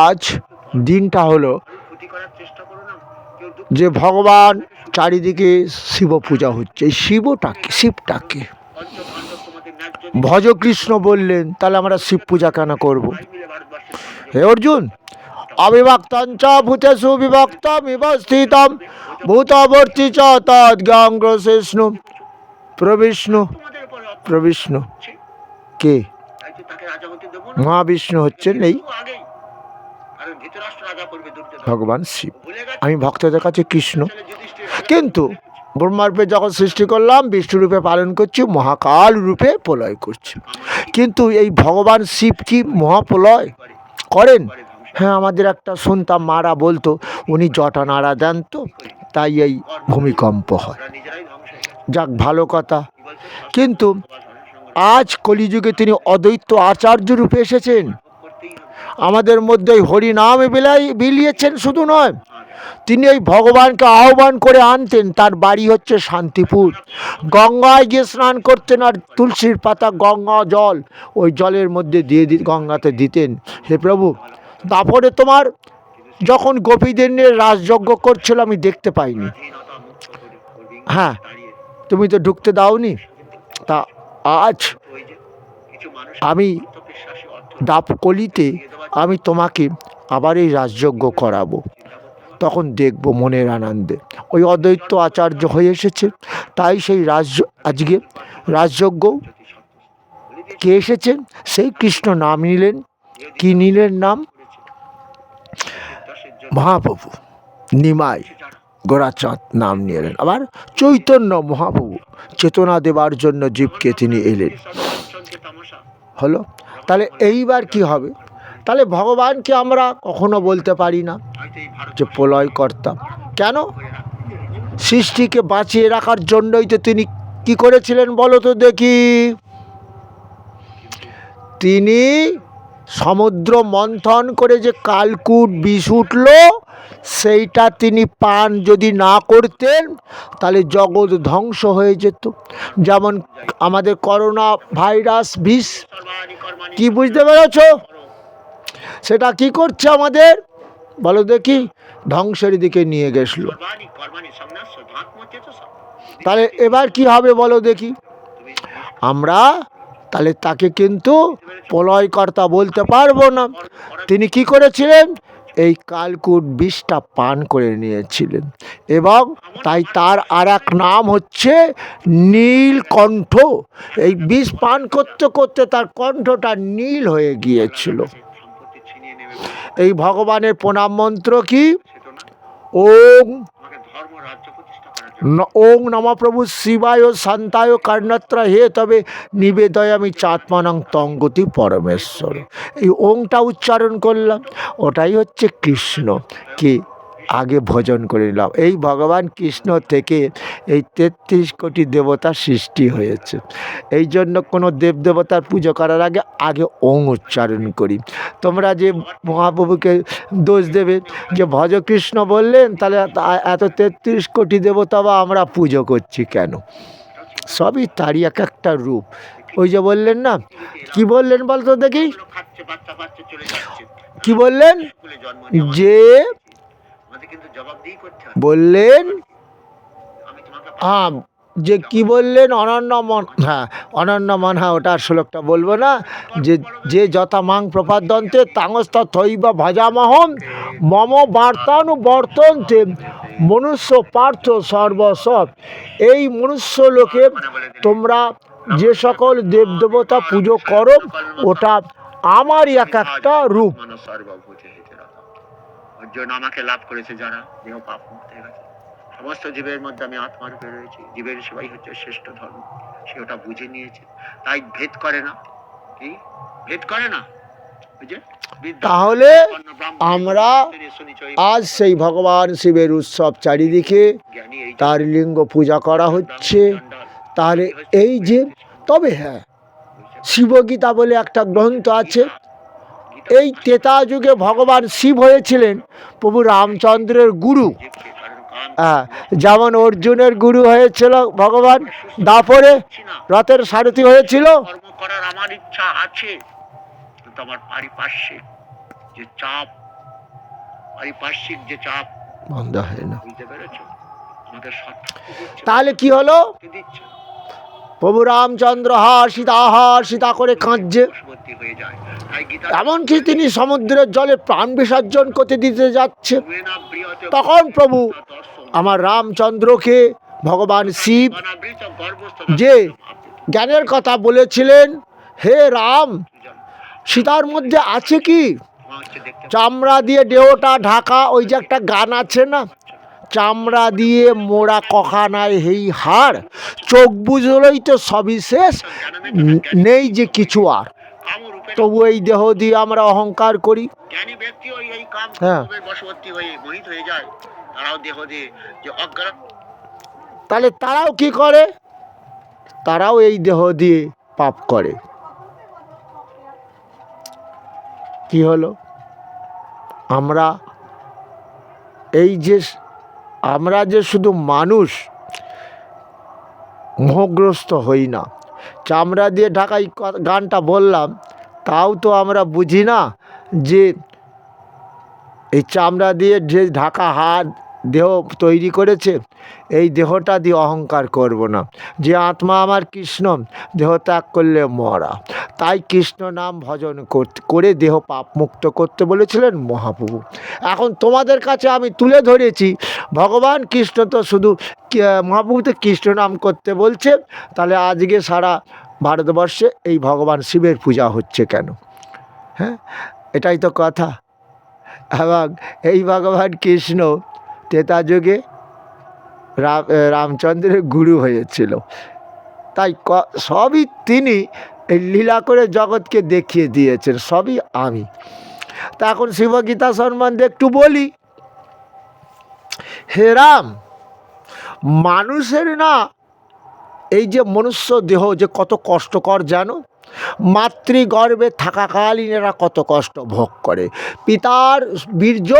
আজ দিনটা হলো যে ভগবান চারিদিকে শিব পূজা হচ্ছে। এই শিবটাকে ভজ কৃষ্ণ বললেন, তাহলে আমরা শিব পূজা কেন করব? হে অর্জুন, অবিভক্তঞ্চ ভূতেষু বিভক্তমিব স্থিতম ভূতবর্তী চ তদ্জ্ঞানগ্রসিষ্ণু প্রবিষ্ণু কে? মহাবিষ্ণু হচ্ছেন এই ভগবান শিব। আমি ভক্তদের কাছে কৃষ্ণ, কিন্তু ব্রহ্মারূপে যখন সৃষ্টি করলাম বিষ্ণু রূপে পালন করছি, মহাকাল রূপে প্রলয় করছি। কিন্তু এই ভগবান শিব কি মহাপ্রলয় করেন? হ্যাঁ, আমাদের একটা শুনতাম, মারা বলতো উনি জটা নাড়া দেন, তো তাই এই ভূমিকম্প হয়। যাক, ভালো কথা। কিন্তু আজ কলিযুগে তিনি অদ্বৈত আচার্য রূপে এসেছেন, আমাদের মধ্যে হরিনাম বিলিয়েছেন। শুধু নয়, তিনি এই ভগবানকে আহ্বান করে আনতেন। তার বাড়ি হচ্ছে শান্তিপুর। গঙ্গায় গিয়ে স্নান করতেন, আর তুলসীর পাতা গঙ্গা জল ওই জলের মধ্যে দিয়ে গঙ্গাতে দিতেন। হে প্রভু, তারপরে তোমার যখন গোপীদের নিয়ে রাজযজ্ঞ করছিল আমি দেখতে পাইনি। হ্যাঁ, তুমি তো ঢুকতে দাওনি। তা আজ আমি দাপকলিতে আমি তোমাকে আবার এই রাজযজ্ঞ করাবো, তখন দেখব মনের আনন্দে। ওই অদ্বৈত আচার্য হয়ে এসেছে, তাই সেই আজকে রাজযজ্ঞ কে এসেছেন? সেই কৃষ্ণ নাম নিলেন। কি নিলেন নাম? মহাপ্রভু নিমাই গোরাচাঁদ নাম নিলেন। আবার চৈতন্য মহাপ্রভু চেতনা দেবার জন্য জীবকে তিনি এলেন। হলো, তাহলে এইবার কি হবে? তাহলে ভগবানকে আমরা কখনো বলতে পারি না যে প্রলয় কর্তা। কেন? সৃষ্টিকে বাঁচিয়ে রাখার জন্যই তো তিনি কি করেছিলেন বলো তো দেখি? তিনি সমুদ্র মন্থন করে যে কালকূট বিষ উঠল, সেইটা তিনি পান যদি না করতেন তাহলে জগৎ ধ্বংস হয়ে যেত। যেমন আমাদের করোনা ভাইরাস বিষ, কি বুঝতে পেরেছ? সেটা কি করছে আমাদের বলো দেখি? ধ্বংসের দিকে নিয়ে গেছিল। তাহলে এবার কি হবে বলো দেখি? আমরা তাহলে তাকে কিন্তু প্রলয়কর্তা বলতে পারবো না। তিনি কি করেছিলেন? এই কালকূট বিষটা পান করে নিয়েছিলেন, এবং তাই তার আর এক নাম হচ্ছে নীলকণ্ঠ। এই বিষ পান করতে করতে তার কণ্ঠটা নীল হয়ে গিয়েছিল। এই ভগবানের প্রণাম মন্ত্র কি? ওং নম প্রভু শিবায় শান্তায় কর্ণত্র হে তবে নিবেদয়ামি চাত্মানং তঙ্গতি পরমেশ্বর। এই ওংটা উচ্চারণ করলাম, ওটাই হচ্ছে কৃষ্ণ। কি আগে ভজন করে নিলাম। এই ভগবান কৃষ্ণ থেকে এই ৩৩ কোটি দেবতার সৃষ্টি হয়েছে। এই জন্য কোনো দেবদেবতার পুজো করার আগে আগে ওং উচ্চারণ করি। তোমরা যে মহাপ্রভুকে দোষ দেবে যে ভজ কৃষ্ণ বললেন, তাহলে এত ৩৩ কোটি দেবতা বা আমরা পুজো করছি কেন? সবই তারই এক একটা রূপ। ওই যে বললেন না, কি বললেন বলতো দেখি? কি বললেন? যে বললেন, হ্যাঁ, যে কি বললেন? অনন্য মন, হ্যাঁ অনন্য মন, হ্যাঁ ওটা শ্লোকটা বলবো না। যে যথা মাং প্রপাদ্যন্তে তাংস্তা থৈবা ভজামহম মম বার্তানুবর্তন্তে মনুষ্য পার্থ সর্বসব। এই মনুষ্য লোকে তোমরা যে সকল দেবদেবতা পুজো করো, ওটা আমারই এক একটা রূপ। জন্য আমাকে লাভ করেছে যারা দেহ পাপ মুক্ত হয়ে গেছে। সমস্ত জীবের মধ্যে আমি আত্মারূপে রয়েছি। জীবের সেবাই হচ্ছে শ্রেষ্ঠ ধর্ম। সে ওটা বুঝে নিয়েছে, তাই ভেদ করে না। কি ভেদ করে না? তাহলে আমরা আজ সেই ভগবান শিবের উৎসব, চারিদিকে তার লিঙ্গ পূজা করা হচ্ছে। তাহলে এই যে, তবে হ্যাঁ, শিবগীতা বলে একটা গ্রন্থ আছে। এই ত্রেতা যুগে ভগবান শিব হয়েছিলেন প্রভু রামচন্দ্রের গুরু। যেমন অর্জুনের গুরু হয়েছিল ভগবান, দাপরে রথের সারথি হয়েছিল। কর্ম করার আমার ইচ্ছা আছে, কিন্তু আমার পারিপার্শ্বিক যে চাপ, পারিপার্শ্বিক যে চাপ বন্ধ হয় না। বুঝতে পেরেছো? আমাদের তাহলে কি হলো? দিচ্ছে প্রভু রামচন্দ্র সীতা করে কাঁদছে। হয়ে যায়। তাই গীতা এমনকি তিনি সমুদ্রের জলে প্রাণ বিসর্জন করতে দিতে যাচ্ছে, তখন প্রভু আমার রামচন্দ্রকে ভগবান শিব যে জ্ঞানের কথা বলেছিলেন, হে রাম, সীতার মধ্যে আছে কি? চামড়া দিয়ে দেহটা ঢাকা, ওই যে একটা গান আছে না, চামড়া দিয়ে মোড়া কখানায় হেই হাড়, চোখ বুঝলেই তো সবই শেষ, নেই যে কিছু আর। তবু এই দেহ দিয়ে আমরা অহংকার করি। জ্ঞানী ব্যক্তি এই কাম বশবর্তী হয়ে মোহিত হয়ে যায়, তারাও দেহ দিয়ে যে অজ্ঞান। তাহলে তারাও কি করে? তারাও এই দেহ দিয়ে পাপ করে। কি হলো? আমরা যে শুধু মানুষ মোহগ্রস্ত হই না, চামড়া দিয়ে ঢাকা এই গানটা বললাম, তাও তো আমরা বুঝি না যে এই চামড়া দিয়ে যে ঢাকা হাত দেহ তৈরি করেছে, এই দেহটা দিয়ে অহংকার করব না। যে আত্মা আমার কৃষ্ণ, দেহ ত্যাগ করলে মরা। তাই কৃষ্ণ নাম ভজন করে দেহ পাপ মুক্ত করতে বলেছিলেন মহাপ্রভু। এখন তোমাদের কাছে আমি তুলে ধরেছি, ভগবান কৃষ্ণ তো শুধু মহাপ্রভু তো কৃষ্ণ নাম করতে বলছে, তাহলে আজকে সারা ভারতবর্ষে এই ভগবান শিবের পূজা হচ্ছে কেন? হ্যাঁ, এটাই তো কথা। এবং এই ভগবান কৃষ্ণ ত্রেতা যুগে রামচন্দ্রের গুরু হয়েছিল, তাই সবই তিনি এই লীলা করে জগৎকে দেখিয়ে দিয়েছেন, সবই আমি। তা এখন শিবগীতা সম্বন্ধে একটু বলি। হে রাম, মানুষের না এই যে মনুষ্য দেহ যে কত কষ্টকর জানো? মাতৃগর্ভে থাকাকালীন এরা কত কষ্ট ভোগ করে। পিতার বীর্য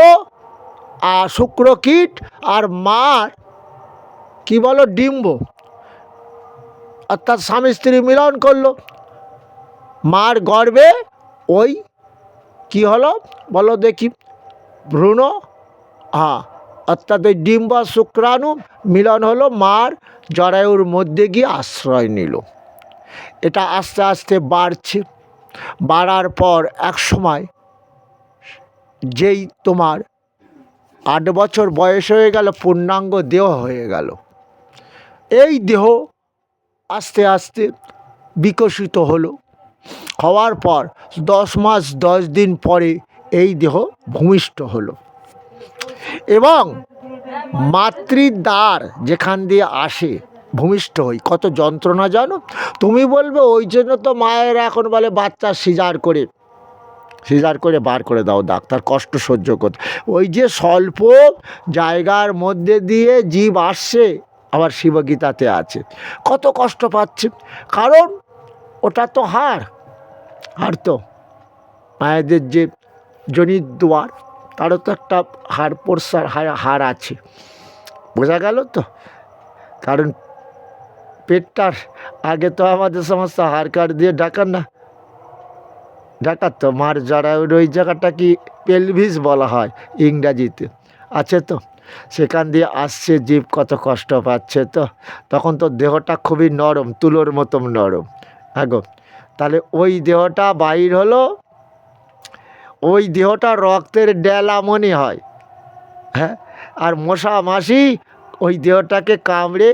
আর শুক্রকীট আর মার কি বলো ডিম্ব, অর্থাৎ স্বামী স্ত্রী মিলন করলো, মার গর্ভে ওই কি হলো বলো দেখি, ভ্রূণ, অর্থাৎ ওই ডিম্ব শুক্রাণু মিলন হলো, মার জরায়ুর মধ্যে গিয়ে আশ্রয় নিল। এটা আস্তে আস্তে বাড়ছে, বাড়ার পর এক সময় যেই তোমার 8 বছর বয়স হয়ে গেল, পূর্ণাঙ্গ দেহ হয়ে গেল। এই দেহ আস্তে আস্তে বিকশিত হলো, হওয়ার পর 10 মাস 10 দিন পরে এই দেহ ভূমিষ্ঠ হলো। এবং মাতৃদ্বার যেখান দিয়ে আসে ভূমিষ্ঠ হই, কত যন্ত্রণা জানো? তুমি বলবে ওই জন্য তো মায়ের এখন বলে বাচ্চা সিজার করে বার করে দাও ডাক্তার, কষ্ট সহ্য করতে। ওই যে স্বল্প জায়গার মধ্যে দিয়ে জীব আসছে, আবার শিবগীতাতে আছে কত কষ্ট পাচ্ছে, কারণ ওটা তো হাড় তো মায়েদের যে জনির দুয়ার, তারও তো একটা হাড় পরশার হাড় আছে, বোঝা গেল তো? কারণ পেটটার আগে তো আমাদের সমস্ত হাড় কাট দিয়ে ঢাকার না, ঢাকার তো মার জরায়ুর ওই জায়গাটা কি পেলভিস বলা হয় ইংরাজিতে, আছে তো, সেখান দিয়ে আসছে জীব, কত কষ্ট পাচ্ছে। তো তখন তো দেহটা খুবই নরম, তুলোর মতন নরম। আগো তাহলে ওই দেহটা বাইর হলো, ওই দেহটা রক্তের ডেলা মনে হয়, হ্যাঁ, আর মশা মাসি ওই দেহটাকে কামড়ে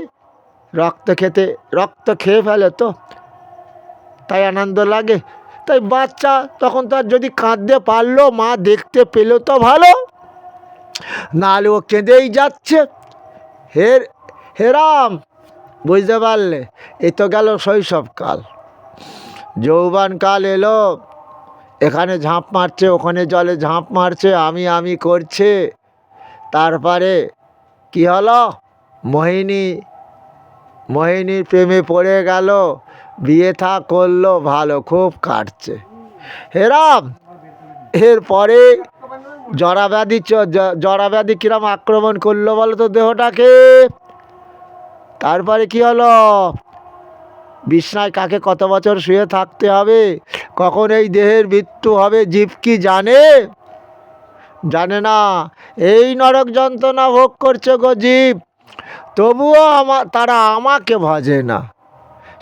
রক্ত খেয়ে ফেলে, তো তাই আনন্দ লাগে। তাই বাচ্চা তখন তার যদি কাঁদতে পারলো, মা দেখতে পেল তো ভালো, নাহলে ও কেঁদেই যাচ্ছে। হে রাম, বুঝতে পারলে? এ তো গেল শৈশবকাল। যৌবনকাল এলো, এখানে ঝাঁপ মারছে, ওখানে জলে ঝাঁপ মারছে, আমি করছে। তারপরে কি হলো? মোহিনীর প্রেমে পড়ে গেল, বিয়ে থা করলো, ভালো খুব কাটছে। হে রাম, এরপরে জরাব্যাধি কিরম আক্রমণ করলো বলো তো দেহটাকে। তারপরে কি হলো, বিছনায় কাকে কত বছর শুয়ে থাকতে হবে, কখন এই দেহের মৃত্যু হবে, জীব কি জানে? জানে না। এই নরক যন্ত্রণা ভোগ করছে গো জীব, তবুও তারা আমাকে ভজে না।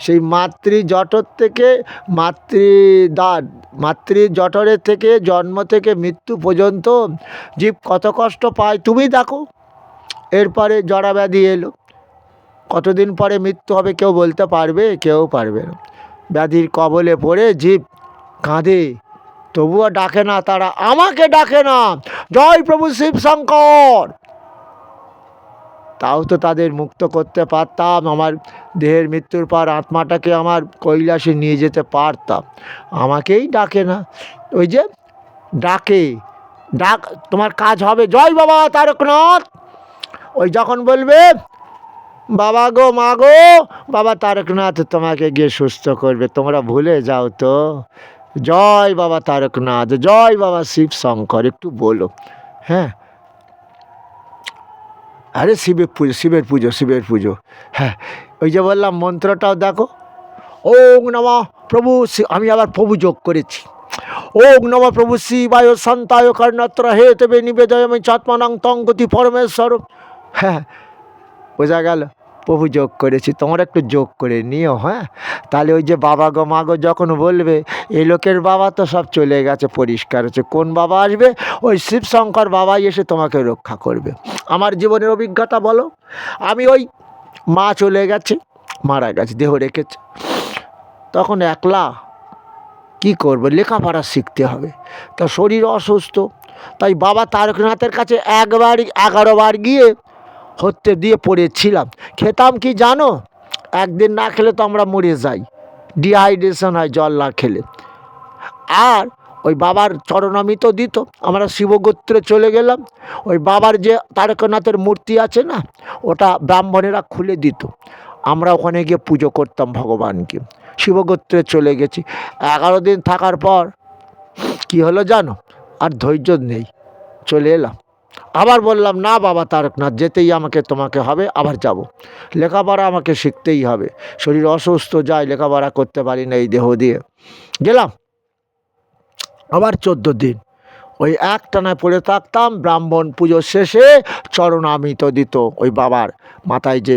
সেই মাতৃজঠর থেকে মাতৃজঠরের থেকে জন্ম থেকে মৃত্যু পর্যন্ত জীব কত কষ্ট পায় তুমি দেখো। এরপরে জরাব্যাধি এলো, কতদিন পরে মৃত্যু হবে কেউ বলতে পারবে? কেউ পারবে না। ব্যাধির কবলে পড়ে জীব কাঁদে, তবুও ডাকে না, তারা আমাকে ডাকে না, জয় প্রভু শিব শঙ্কর। তাও তো তাদের মুক্ত করতে পারতাম, আমার দেহের মৃত্যুর পর আত্মাটাকে আমার কৈলাসে নিয়ে যেতে পারতাম। আমাকেই ডাকে না। ওই যে ডাকে, তোমার কাজ হবে, জয় বাবা তারকনাথ। ওই যখন বলবে বাবা গো মা গো, বাবা তারকনাথ তোমাকে গিয়ে সুস্থ করবে, তোমরা ভুলে যাও তো। জয় বাবা তারকনাথ, জয় বাবা শিব শঙ্কর, একটু বলো। হ্যাঁ, আরে শিবের পুজো। হ্যাঁ, ওই যে বললাম মন্ত্রটাও দেখো, ওং নমঃ প্রভু, আমি আবার প্রভু যোগ করেছি, ওং নমঃ প্রভু শিবায় সন্তায় কর্ণত্র হে তবে নিবেদয়মি চাত্মানাং তং গতি পরমেশ্বর। হ্যাঁ, বোঝা গেল, প্রভু যোগ করেছি, তোমরা একটু যোগ করে নিও। হ্যাঁ, তাহলে ওই যে বাবা গো মা গো যখন বলবে, এই লোকের বাবা তো সব চলে গেছে, পরিষ্কার হচ্ছে, কোন বাবা আসবে? ওই শিব শঙ্কর বাবাই এসে তোমাকে রক্ষা করবে। আমার জীবনের অভিজ্ঞতা বলো, আমি ওই মা চলে গেছে, মারা গেছে, দেহ রেখেছে, তখন একলা কি করব, লেখাপড়া শিখতে হবে, তা শরীর অসুস্থ, তাই বাবা তারকনাথের কাছে 11 বার গিয়ে হত্যে দিয়ে পড়েছিলাম। খেতাম কি জানো? একদিন না খেলে তো আমরা মরে যাই, ডিহাইড্রেশন হয় জল না খেলে। আর ওই বাবার চরণামৃত দিত, আমরা শিবগোত্রে চলে গেলাম, ওই বাবার যে তারকনাথের মূর্তি আছে না, ওটা ব্রাহ্মণেরা খুলে দিত, আমরা ওখানে গিয়ে পুজো করতাম ভগবানকে। শিবগোত্রে চলে গেছি, 11 দিন থাকার পর কি হলো জানো? আর ধৈর্য নেই, চলে এলাম। আবার বললাম না বাবা তারকনাথ, যেতেই তোমাকে হবে, আবার যাব, লেখাপড়া আমাকে শিখতেই হবে, শরীর অসুস্থ, যায় লেখাপড়া করতে পারি না এই দেহ দিয়ে। গেলাম আবার 14 দিন ওই একটানায় পড়ে থাকতাম। ব্রাহ্মণ পুজো শেষে চরণামৃত দিত, ওই বাবার মাথায় যে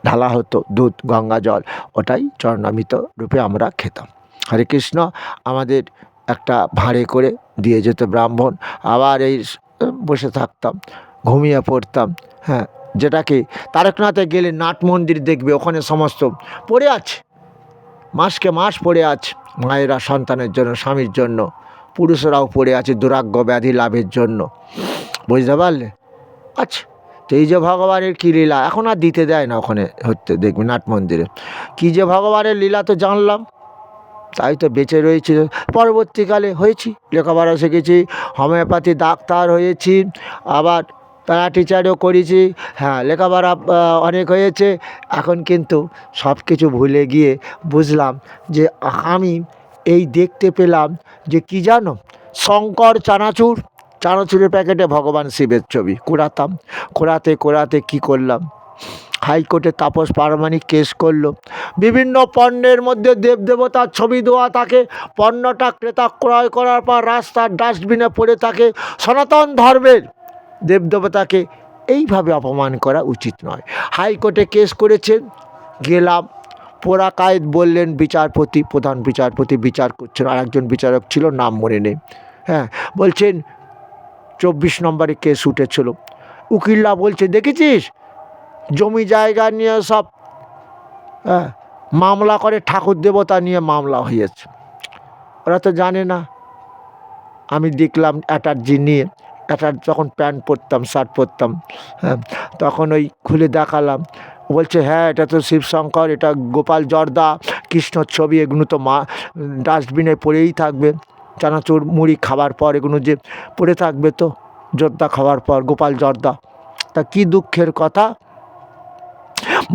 ঢালা হতো দুধ গঙ্গা জল, ওটাই চরণামৃত রূপে আমরা খেতাম। হরে কৃষ্ণ। আমাদের একটা ভাঁড়ে করে দিয়ে যেত ব্রাহ্মণ, আবার এই বসে থাকতাম, ঘুমিয়ে পড়তাম। হ্যাঁ, যেটাকে তারকনাথে গেলে নাট মন্দির দেখবে, ওখানে সমস্ত পড়ে আছে, মাসকে মাস পড়ে আছে, মায়েরা সন্তানের জন্য, স্বামীর জন্য, পুরুষেরাও পড়ে আছে দুরাগ্য ব্যাধি লাভের জন্য, বুঝতে পারলে? আচ্ছা, তো এই যে ভগবানের কী লীলা, এখন আর দিতে দেয় না ওখানে হতে, দেখবি নাট মন্দিরে কী যে ভগবানের লীলা তো জানলাম, তাই তো বেঁচে রয়েছি। পরবর্তীকালে হয়েছি, লেখাপড়া শিখেছি, হোমিওপ্যাথি ডাক্তার হয়েছি, আবার প্যারা টিচারও করেছি। হ্যাঁ, লেখাপড়া অনেক হয়েছে। এখন কিন্তু সব কিছু ভুলে গিয়ে বুঝলাম যে আমি এই দেখতে পেলাম যে কি জানো, শঙ্কর চানাচুরের প্যাকেটে ভগবান শিবের ছবি কোরাতে কি করলাম, হাইকোর্টে তাপস পারমাণিক কেস করলো, বিভিন্ন পণ্যের মধ্যে দেবদেবতার ছবি দেওয়া থাকে, পণ্যটা ক্রেতা ক্রয় করার পর রাস্তার ডাস্টবিনে পড়ে থাকে। সনাতন ধর্মের দেবদেবতাকে এইভাবে অপমান করা উচিত নয়। হাইকোর্টে কেস করেছেন, গেলাম, পোড়া কায়েদ বললেন বিচারপতি, প্রধান বিচারপতি বিচার করছেন, আর একজন বিচারক ছিল, নাম মনে নেই। হ্যাঁ, বলছেন 24 নম্বরে কেস উঠেছিল। উকিলরা বলছে দেখেছিস, জমি জায়গা নিয়ে সব মামলা করে, ঠাকুর দেবতা নিয়ে মামলা হয়েছে। ওরা তো জানে না। আমি দেখলাম অ্যাটার্জি নিয়ে, যখন প্যান্ট পরতাম, শার্ট পরতাম, হ্যাঁ, তখন ওই খুলে দেখালাম, বলছে হ্যাঁ এটা তো শিবশঙ্কর, এটা গোপাল জর্দা, কৃষ্ণর ছবি, এগুলো তো ডাস্টবিনে পড়েই থাকবে, চানাচুর মুড়ি খাবার পর এগুলো যে পড়ে থাকবে, তো জর্দা খাওয়ার পর গোপাল জর্দা। তা কি দুঃখের কথা।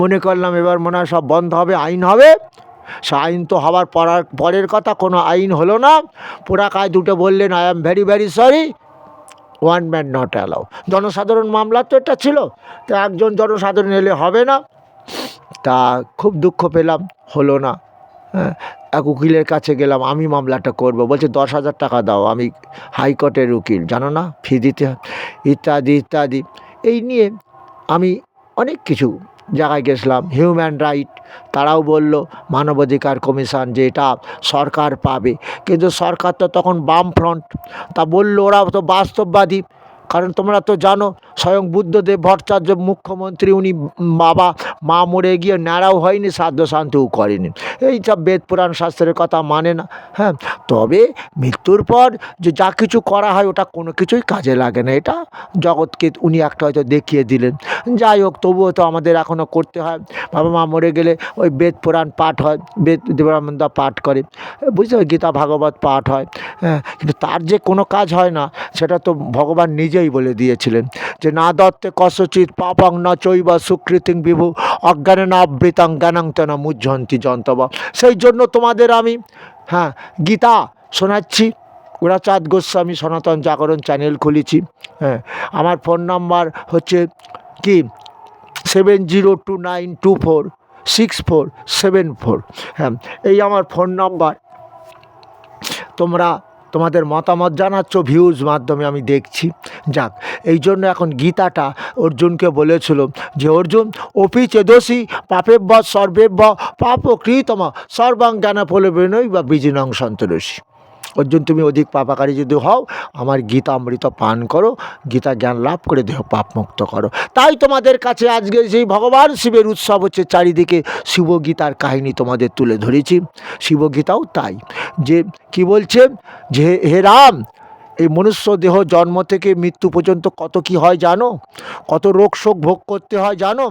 মনে করলাম এবার মনে হয় সব বন্ধ হবে, আইন হবে। সে আইন তো হওয়ার পরের কথা, কোনো আইন হলো না। পোড়া কায় দুটো বললেন I am very very sorry, one man not allow. জনসাধারণ মামলা তো এটা ছিল, তো একজন জনসাধারণ এলে হবে না। তা খুব দুঃখ পেলাম, হলো না। হ্যাঁ, এক উকিলের কাছে গেলাম, আমি মামলাটা করব, বলছে 10,000 টাকা দাও, আমি হাইকোর্টের উকিল, জানো না ফি দিতে হয়, ইত্যাদি ইত্যাদি। এই নিয়ে আমি অনেক কিছু জায়গায় গেছিলাম, হিউম্যান রাইট, তারাও বলল মানবাধিকার কমিশন যে এটা সরকার পাবে, কিন্তু সরকার তো তখন বামফ্রন্ট, তা বললো ওরা তো বাস্তববাদী। কারণ তোমরা তো জানো, স্বয়ং বুদ্ধদেব ভট্টাচার্য মুখ্যমন্ত্রী, উনি বাবা মা মরে গিয়ে ন্যাড়াও হয়নি, শ্রাদ্ধ শান্তিও করেনি, এই সব বেদ পুরাণ শাস্ত্রের কথা মানে না। হ্যাঁ, তবে মৃত্যুর পর যে যা কিছু করা হয় ওটা কোনো কিছুই কাজে লাগে না, এটা জগৎকে উনি একটা হয়তো দেখিয়ে দিলেন। যাই হোক, তবুও তো আমাদের এখনও করতে হয়। বাবা মা মরে গেলে ওই বেদ পুরাণ পাঠ হয়, বেদ দেবানন্দা পাঠ করে, বুঝতে হবে, গীতা ভাগবত পাঠ হয়। হ্যাঁ, কিন্তু তার যে কোনো কাজ হয় না, সেটা তো ভগবান নিজেই বলে দিয়েছিলেন যে না দত্তে কস্যচিৎ পাপং না চৈব সুকৃতিং বিভু অজ্ঞানে না আবৃতাং জ্ঞানাং তেন মুহ্যন্তি যন্তব। সেই জন্য তোমাদের আমি গীতা শোনাচ্ছি। গুড়াচাঁদ গোস্বামী সনাতন জাগরণ চ্যানেল খুলেছি। হ্যাঁ, আমার ফোন নাম্বার হচ্ছে কি 7029246474। হ্যাঁ, এই আমার ফোন নাম্বার। তোমরা তোমাদের মতামত জানাচ্ছ ভিউজ মাধ্যমে, আমি দেখছি। যাক, এই জন্য এখন গীতাটা অর্জুনকে বলেছিল যে অর্জুন অপি চেদসি পাপেব্য সর্বেব্য পাপকৃতম সর্বাং জ্ঞান ফলবেনই বা বীজিনং সন্তোষী। অর্জুন, তুমি অধিক পাপাকারী যদি হও, আমার গীতা অমৃত পান করো, গীতা জ্ঞান লাভ করে দেহ পাপ মুক্ত করো। তাই তোমাদের কাছে আজকে সেই ভগবান শিবের উৎসব হচ্ছে, চারিদিকে শিবগীতার কাহিনী তোমাদের তুলে ধরেছি। শিবগীতাও তাই, যে কি বলছে যে হে রাম, এই মনুষ্য দেহ জন্ম থেকে মৃত্যু পর্যন্ত কত কি হয় জানো, কত রোগ শোক ভোগ করতে হয় জানো,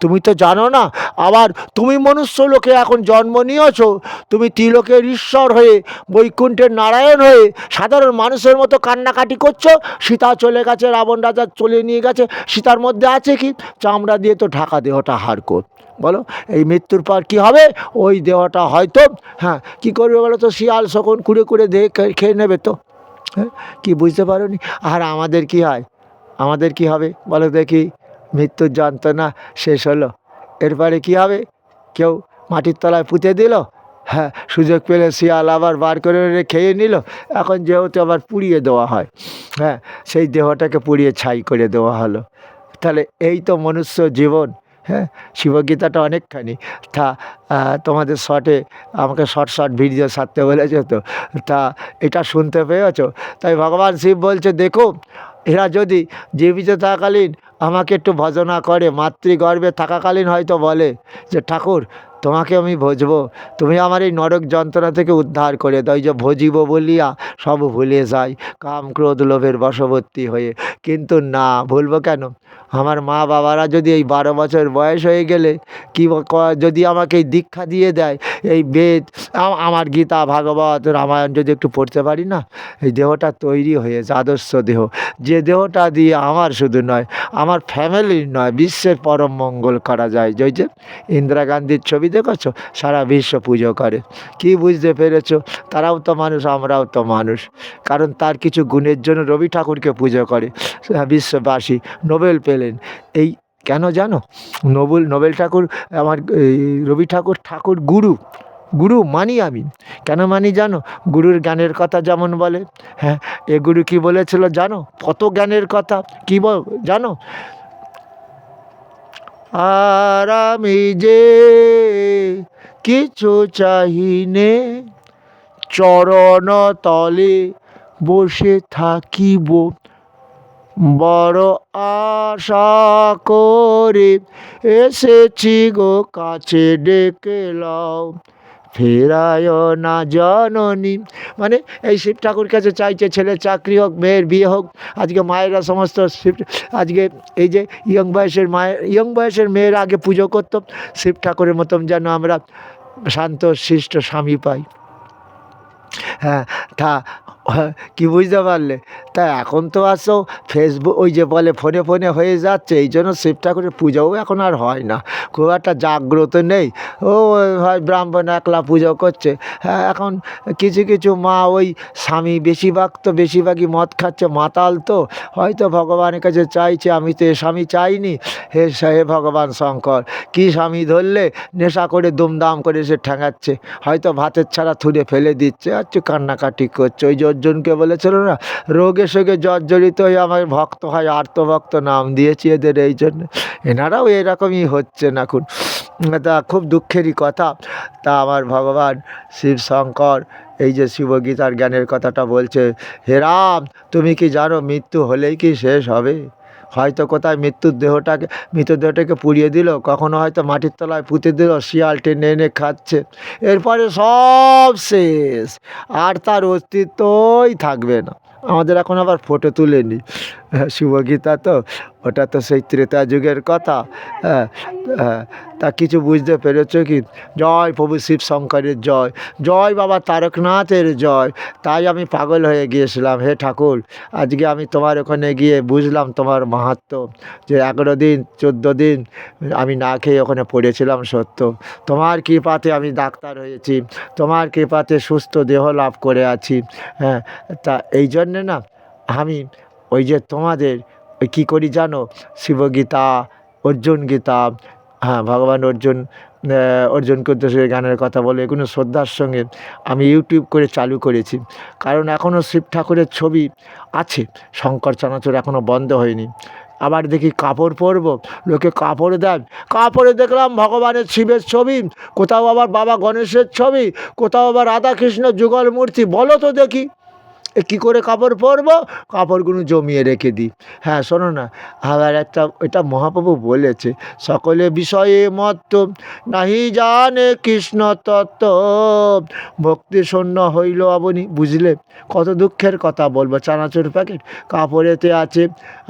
তুমি তো জানো না। আবার তুমি মনুষ্য লোকে এখন জন্ম নিয়েছো, তুমি ত্রিলোকের ঈশ্বর হয়ে, বৈকুণ্ঠের নারায়ণ হয়ে সাধারণ মানুষের মতো কান্নাকাটি করছো। সীতা চলে গেছে, রাবণ রাজা চলে নিয়ে গেছে, সীতার মধ্যে আছে কি? চামড়া দিয়ে তো ঢাকা দেহটা হাড়কোড়। বলো, এই মৃত্যুর পর কী হবে? ওই দেহটা হয়তো কী করবে বলো তো, শিয়াল শকুন কুড়ে কুড়ে দিয়ে খেয়ে নেবে তো। হ্যাঁ, কি বুঝতে পারো নি? আর আমাদের কি হয়, আমাদের কি হবে বলো দেখি? মৃত্যুর যন্ত্রণা শেষ হলো, এরপরে কি হবে? কেউ মাটির তলায় পুঁতে দিল, সুযোগ পেলে শিয়াল আবার বার করে খেয়ে নিল। এখন যেহেতু আবার পুড়িয়ে দেওয়া হয়, সেই দেহটাকে পুড়িয়ে ছাই করে দেওয়া হলো। তাহলে এই তো মনুষ্য জীবন। শিবগীতাটা অনেকখানি। তা তোমাদের শর্টে আমাকে শর্ট ভিডিও ছাড়তে বলেছে, তো তা এটা শুনতে পেয়েছো? তাই ভগবান শিব বলছে, দেখো, এরা যদি জীবিত থাকাকালীন আমাকে একটু ভজনা করে, মাতৃগর্ভে থাকাকালীন হয়তো বলে যে ঠাকুর তোমাকে আমি ভজবো, তুমি আমার এই নরক যন্ত্রণা থেকে উদ্ধার করে দাও, যে ভজিব বলিয়া সব ভুলে যাই কাম ক্রোধ লোভের বশবর্তী হয়ে। কিন্তু না, ভুলবো কেন? আমার মা বাবারা যদি এই 12 বছর বয়স হয়ে গেলে যদি আমাকে এই দীক্ষা দিয়ে দেয়, এই বেদ, আমার গীতা ভাগবত রামায়ণ যদি একটু পড়তে পারি না, এই দেহটা তৈরি হয়েছে আদর্শ দেহ, যে দেহটা দিয়ে আমার শুধু নয়, আমার ফ্যামিলির নয়, বিশ্বের পরম মঙ্গল করা যায়। যে ইন্দিরা গান্ধীর ছবি দেখেছো, সারা বিশ্ব পুজো করে। কি বুঝতে পেরেছো? তারাও তো মানুষ, আমরাও তো মানুষ। কারণ তার কিছু গুণের জন্য রবি ঠাকুরকে পুজো করে বিশ্ববাসী, নোবেল পেলেন। এই কেন জানো? নোবেল ঠাকুর আমার রবি ঠাকুর গুরু মানি আমি। কেন মানি জানো? গুরুর জ্ঞানের কথা যেমন বলে, এ গুরু কি বলেছিল জানো? কত জ্ঞানের কথা, কি জানো? আর আমি যে কিছু চাহিনে, চরণ তলে বসে থাকিব, বড় আশা করে এসেছি গো কাছে, ডেকে লও ফেরায় না জননী। মানে এই শিব ঠাকুর কাছে চাইছে ছেলে চাকরি হোক, মেয়ের বিয়ে হোক। আজকে মায়েরা সমস্ত শিব, আজকে এই যে ইয়ং বয়সের মেয়েরা আগে পুজো করতো, শিব ঠাকুরের মতন যেন আমরা শান্ত শিষ্ট স্বামী পাই। তা হ্যাঁ, কি বুঝতে পারলে? তা এখন তো আসো ফেসবুক ওই যে বলে ফোনে ফোনে হয়ে যাচ্ছে, এই জন্য শিব ঠাকুরের পুজোও এখন আর হয় না, খুব একটা জাগ্রত নেই। ও হয় ব্রাহ্মণ একলা পুজো করছে। হ্যাঁ, এখন কিছু কিছু মা ওই স্বামী বেশিরভাগই মদ খাচ্ছে, মাতাল তো, হয়তো ভগবানের কাছে চাইছে আমি তো এ স্বামী চাইনি, হে ভগবান শঙ্কর, কী স্বামী ধরলে নেশা করে দুমদাম করে সে ঠ্যাঙাচ্ছে, হয়তো ভাতের ছাড়া থুড়ে ফেলে দিচ্ছে, আর একটু কান্নাকাটি করছে। ওই যে অর্জুনকে বলেছিল না, রোগে শোগে জর্জরিত হয়ে আমার ভক্ত হয় আর্তভক্ত, নাম দিয়েছি এদের এই জন্য। এনারাও এরকমই হচ্ছেন এখন। তা খুব দুঃখেরই কথা। তা আমার ভগবান শিব শঙ্কর এই যে শিবগীতার জ্ঞানের কথাটা বলছে, হে রাম, তুমি কি জানো মৃত্যু হলেই কি শেষ হবে? হয়তো কোথায় মৃতদেহটাকে পুড়িয়ে দিল, কখনো হয়তো মাটির তলায় পুঁতে দিল, শিয়াল টেনে এনে খাচ্ছে, এরপরে সব শেষ, আর তার অস্তিত্বই থাকবে না। আমাদের এখন আবার ফটো তুলেনি, শুভগীতা তো, ওটা তো সেই ত্রেতা যুগের কথা। হ্যাঁ, হ্যাঁ, তা কিছু বুঝতে পেরেছ কি? জয় প্রভু শিব শঙ্করের জয়, জয় বাবা তারকনাথের জয়। তাই আমি পাগল হয়ে গিয়েছিলাম, হে ঠাকুর, আজকে আমি তোমার ওখানে গিয়ে বুঝলাম তোমার মাহাত্ম্য, যে 11 দিন 14 দিন আমি না খেয়ে ওখানে পড়েছিলাম, সত্য তোমার কৃপাতে আমি ডাক্তার হয়েছি, তোমার কৃপাতে সুস্থ দেহ লাভ করে আছি। হ্যাঁ, তা এই জন্যে না আমি ওই যে তোমাদের ওই কী করি জানো, শিবগীতা, অর্জুন গীতা, হ্যাঁ ভগবান অর্জুনকে উদ্দেশ্যে গানের কথা বলে, এগুলো শ্রদ্ধার সঙ্গে আমি ইউটিউব করে চালু করেছি। কারণ এখনও শিব ঠাকুরের ছবি আছে, শঙ্কর চানাচুর এখনও বন্ধ হয়নি। আবার দেখি কাপড় পরবো, লোকে কাপড় দেয়, কাপড়ে দেখলাম ভগবানের শিবের ছবি, কোথাও আবার বাবা গণেশের ছবি, কোথাও আবার রাধাকৃষ্ণ যুগল মূর্তি। বলো তো দেখি কী করে কাপড় পরবো? কাপড়গুলো জমিয়ে রেখে দিই। হ্যাঁ শোনো না, আবার এটা মহাপ্রভু বলেছে, সকলে বিষয়ে মত্ত নাহি জানে কৃষ্ণ তত্ত্ব, ভক্তি শূন্য হইল অবনি। বুঝলে কত দুঃখের কথা বলবো, চানাচুর প্যাকেট কাপড়েতে আছে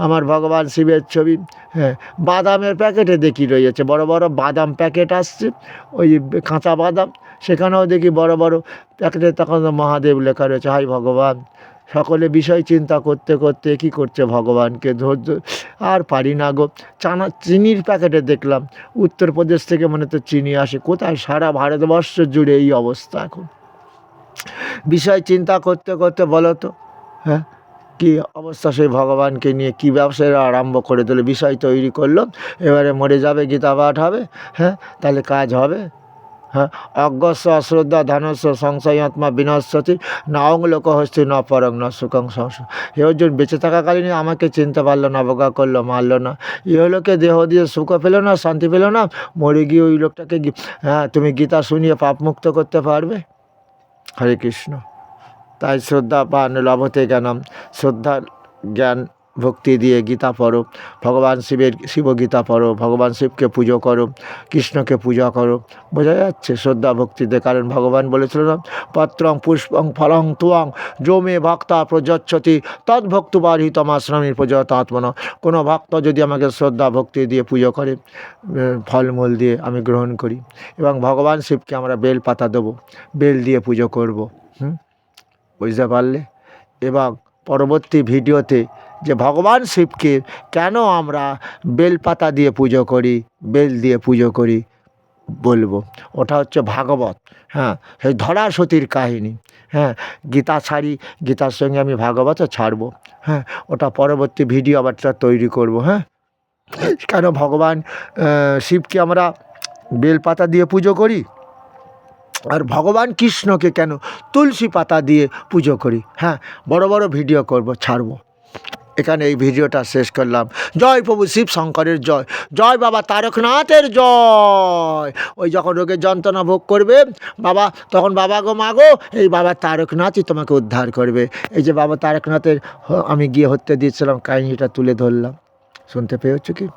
আমার ভগবান শিবের ছবি। হ্যাঁ, বাদামের প্যাকেটে দেখি রয়েছে, বড় বড় বাদাম প্যাকেট আসছে, ওই কাঁচা বাদাম, সেখানেও দেখি বড় বড় প্যাকেটে তখন মহাদেব লেখা রয়েছে। হাই ভগবান, সকলে বিষয় চিন্তা করতে করতে কী করছে ভগবানকে ধৈর্য আর পারি না গো। চিনির প্যাকেটে দেখলাম উত্তরপ্রদেশ থেকে মনে তো চিনি আসে, কোথায় সারা ভারতবর্ষ জুড়ে এই অবস্থা এখন। বিষয় চিন্তা করতে করতে বলো তো, হ্যাঁ কী অবস্থা, সেই ভগবানকে নিয়ে কী ব্যবসায় আরম্ভ করে দিল, বিষয় তৈরি করলো, এবারে মরে যাবে, গীতা পাঠ হবে, হ্যাঁ তাহলে কাজ হবে। হ্যাঁ, অজ্ঞস্য অশ্রদ্ধা ধনস্য সংশয়াত্মা বিনশ্যতি নাং লোকহস্তি ন পরং ন সুখং সংশয়। হে অর্জুন, বেঁচে থাকাকালীন আমাকে চিনতে পারলো না, অবজ্ঞা করলো, মারলো না, ইহলোকে দেহ দিয়ে সুখ পেলো না, শান্তি পেলো না, মরে গিয়ে ওই লোকটাকে হ্যাঁ তুমি গীতা শুনিয়ে পাপমুক্ত করতে পারবে? হরে কৃষ্ণ। তাই শ্রদ্ধা পান লভতে জ্ঞানম, শ্রদ্ধা জ্ঞান ভক্তি দিয়ে গীতা পড়ো, ভগবান শিবগীতা পড়ো, ভগবান শিবকে পুজো করো, কৃষ্ণকে পূজা করো। বোঝা যাচ্ছে শ্রদ্ধা ভক্তিতে, কারণ ভগবান বলেছিল না, পত্রং পুষ্পং ফলং তুয়াং যো মে ভক্তা প্রযচ্ছতি তদ্ভক্তবারিহিতমাশ্রমী প্রজতাত্মনা। কোনো ভক্ত যদি আমাকে শ্রদ্ধা ভক্তি দিয়ে পুজো করে, ফলমূল দিয়ে আমি গ্রহণ করি, এবং ভগবান শিবকে আমরা বেল পাতা দেবো, বেল দিয়ে পুজো করব। বুঝতে পারলে? এবং পরবর্তী ভিডিওতে যে ভগবান শিবকে কেন আমরা বেলপাতা দিয়ে পুজো করি, বেল দিয়ে পুজো করি বলবো। ওটা হচ্ছে ভাগবত, হ্যাঁ সেই ধরা সতীর কাহিনী। হ্যাঁ, গীতা ছাড়ি, গীতার সঙ্গে আমি ভাগবতও ছাড়বো। হ্যাঁ, ওটা পরবর্তী ভিডিও আবার তৈরি করব। হ্যাঁ, কেন ভগবান শিবকে আমরা বেলপাতা দিয়ে পুজো করি, আর ভগবান কৃষ্ণকে কেন তুলসী পাতা দিয়ে পুজো করি। হ্যাঁ, বড় বড় ভিডিও করব, ছাড়বো। এখানে এই ভিডিওটা শেষ করলাম। জয় প্রভু শিব শঙ্করের জয়, জয় বাবা তারকনাথের জয়। ওই যখন রোগের যন্ত্রণা ভোগ করবে বাবা, তখন বাবা গো মা গো, এই বাবা তারকনাথই তোমাকে উদ্ধার করবে। এই যে বাবা তারকনাথের আমি গিয়ে হত্যা দিয়েছিলাম, কাহিনিটা তুলে ধরলাম, শুনতে পেয়েছো কি?